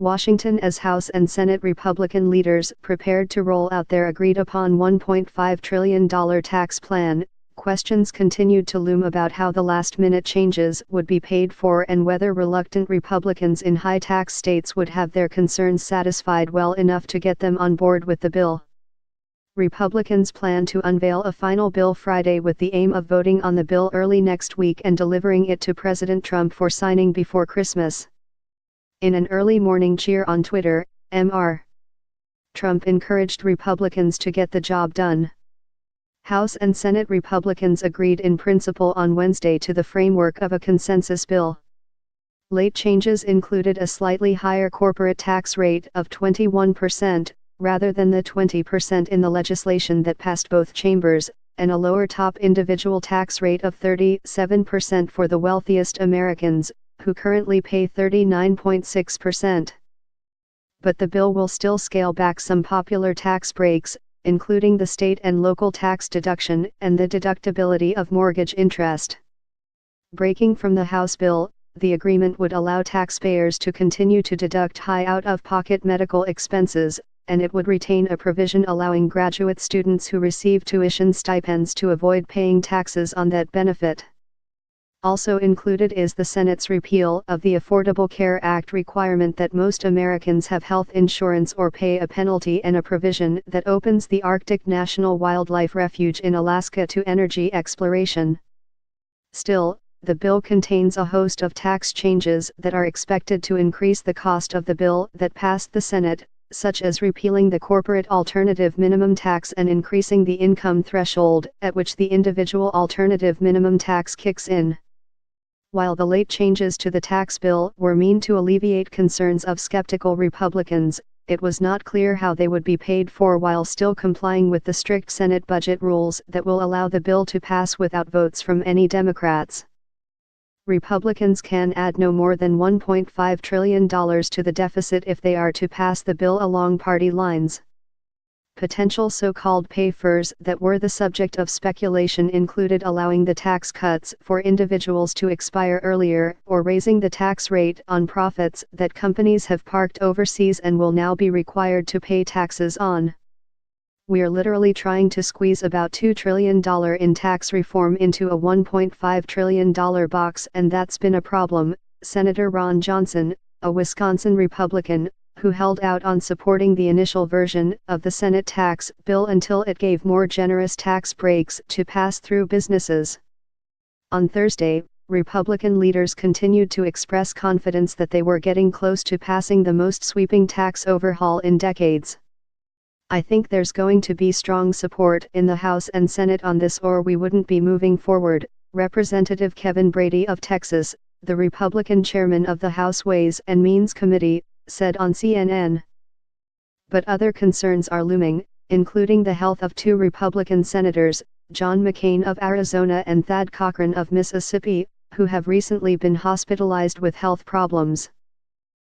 Washington as House and Senate Republican leaders prepared to roll out their agreed-upon $1.5 trillion tax plan, questions continued to loom about how the last-minute changes would be paid for and whether reluctant Republicans in high-tax states would have their concerns satisfied well enough to get them on board with the bill. Republicans plan to unveil a final bill Friday with the aim of voting on the bill early next week and delivering it to President Trump for signing before Christmas. In an early morning cheer on Twitter, Mr. Trump encouraged Republicans to get the job done. House and Senate Republicans agreed in principle on Wednesday to the framework of a consensus bill. Late changes included a slightly higher corporate tax rate of 21%, rather than the 20% in the legislation that passed both chambers, and a lower top individual tax rate of 37% for the wealthiest Americans, who currently pay 39.6%. But the bill will still scale back some popular tax breaks, including the state and local tax deduction and the deductibility of mortgage interest. Breaking from the House bill, the agreement would allow taxpayers to continue to deduct high out-of-pocket medical expenses, and it would retain a provision allowing graduate students who receive tuition stipends to avoid paying taxes on that benefit. Also included is the Senate's repeal of the Affordable Care Act requirement that most Americans have health insurance or pay a penalty, and a provision that opens the Arctic National Wildlife Refuge in Alaska to energy exploration. Still, the bill contains a host of tax changes that are expected to increase the cost of the bill that passed the Senate, such as repealing the corporate alternative minimum tax and increasing the income threshold at which the individual alternative minimum tax kicks in. While the late changes to the tax bill were meant to alleviate concerns of skeptical Republicans, it was not clear how they would be paid for while still complying with the strict Senate budget rules that will allow the bill to pass without votes from any Democrats. Republicans can add no more than $1.5 trillion to the deficit if they are to pass the bill along party lines. Potential so-called pay-fors that were the subject of speculation included allowing the tax cuts for individuals to expire earlier, or raising the tax rate on profits that companies have parked overseas and will now be required to pay taxes on. "We're literally trying to squeeze about $2 trillion in tax reform into a $1.5 trillion box, and that's been a problem," Senator Ron Johnson, a Wisconsin Republican, who held out on supporting the initial version of the Senate tax bill until it gave more generous tax breaks to pass-through businesses. On Thursday, Republican leaders continued to express confidence that they were getting close to passing the most sweeping tax overhaul in decades. "I think there's going to be strong support in the House and Senate on this, or we wouldn't be moving forward," Representative Kevin Brady of Texas, the Republican chairman of the House Ways and Means Committee, said on CNN. But other concerns are looming, including the health of two Republican senators, John McCain of Arizona and Thad Cochran of Mississippi, who have recently been hospitalized with health problems.